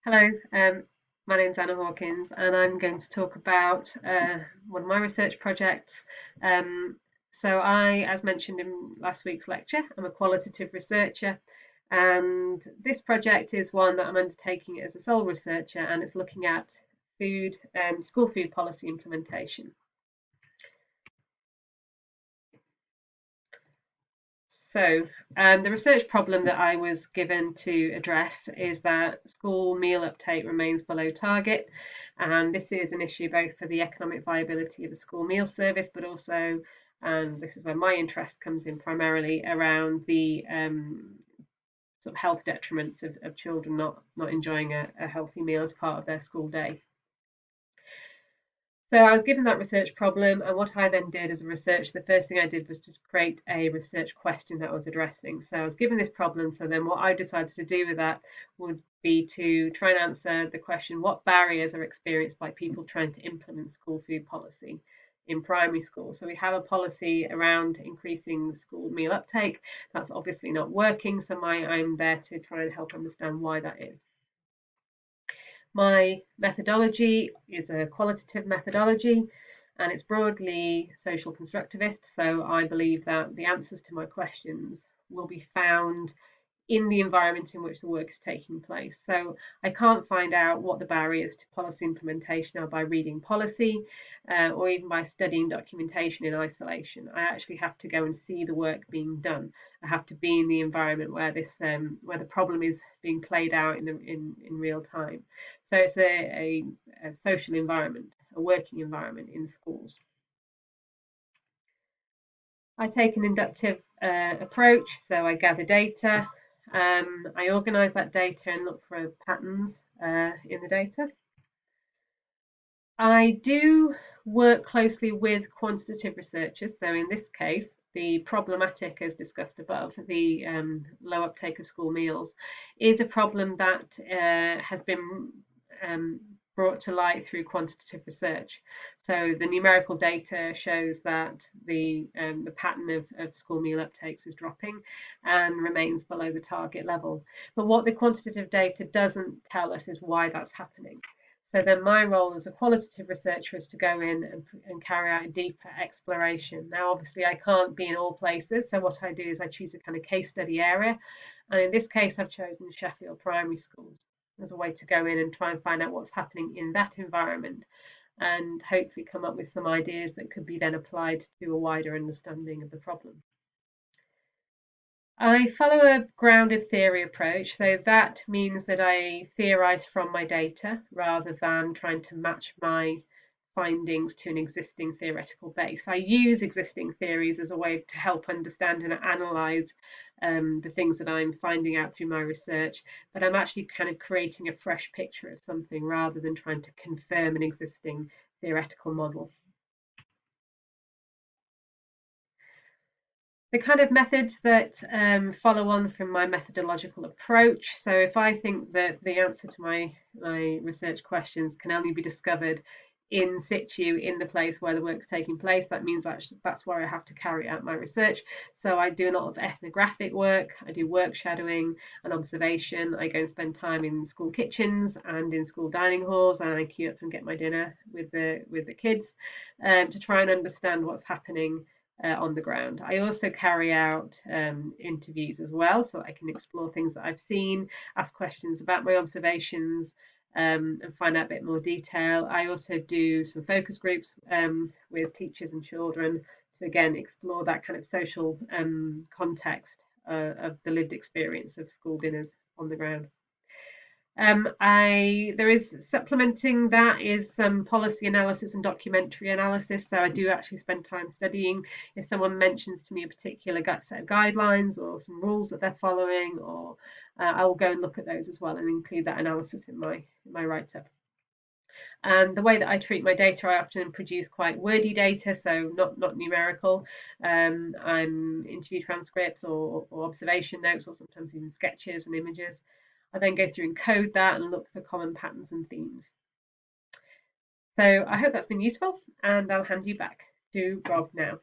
Hello, my name's Anna Hawkins, and I'm going to talk about one of my research projects. Um, as mentioned in last week's lecture, I'm a qualitative researcher, and this project is one that I'm undertaking as a sole researcher, and it's looking at food, school food policy implementation. So, the research problem that I was given to address is that school meal uptake remains below target, and this is an issue both for the economic viability of the school meal service, but also, and this is where my interest comes in primarily, around the sort of health detriments of children not enjoying a healthy meal as part of their school day. So I was given that research problem, and what I then did as a researcher, the first thing I did was to create a research question that I was addressing. So I was given this problem, so then what I decided to do with that would be to try and answer the question, what barriers are experienced by people trying to implement school food policy in primary school? So we have a policy around increasing school meal uptake. That's obviously not working, so I'm there to try and help understand why that is. My methodology is a qualitative methodology, and it's broadly social constructivist. So I believe that the answers to my questions will be found in the environment in which the work is taking place. So I can't find out what the barriers to policy implementation are by reading policy or even by studying documentation in isolation. I actually have to go and see the work being done. I have to be in the environment where where the problem is being played out in real time. So it's a social environment, a working environment in schools. I take an inductive approach, so I gather data, I organise that data and look for patterns in the data. I do work closely with quantitative researchers, so in this case, the problematic, as discussed above, the low uptake of school meals, is a problem that has been brought to light through quantitative research. So the numerical data shows that the pattern of school meal uptakes is dropping and remains below the target level. But what the quantitative data doesn't tell us is why that's happening. So then my role as a qualitative researcher is to go in and carry out a deeper exploration. Now, obviously, I can't be in all places. So what I do is I choose a kind of case study area. And in this case, I've chosen Sheffield primary schools as a way to go in and try and find out what's happening in that environment and hopefully come up with some ideas that could be then applied to a wider understanding of the problem. I follow a grounded theory approach, so that means that I theorize from my data rather than trying to match my findings to an existing theoretical base. I use existing theories as a way to help understand and analyze the things that I'm finding out through my research, but I'm actually kind of creating a fresh picture of something rather than trying to confirm an existing theoretical model. The kind of methods that follow on from my methodological approach. So if I think that the answer to my research questions can only be discovered in situ in the place where the work's taking place, that means that's where I have to carry out my research. So I do a lot of ethnographic work, I do work shadowing and observation. I go and spend time in school kitchens and in school dining halls, and I queue up and get my dinner with the kids to try and understand what's happening on the ground. I also carry out interviews as well, so I can explore things that I've seen, ask questions about my observations, and find out a bit more detail. I also do some focus groups with teachers and children to again explore that kind of social context of the lived experience of school dinners on the ground. There is supplementing that is some policy analysis and documentary analysis. So I do actually spend time studying. If someone mentions to me a particular set of guidelines or some rules that they're following, or I will go and look at those as well and include that analysis in my write-up. And the way that I treat my data, I often produce quite wordy data, so not numerical. I'm interview transcripts or observation notes, or sometimes even sketches and images. I then go through and code that and look for common patterns and themes. So I hope that's been useful, and I'll hand you back to Rob now.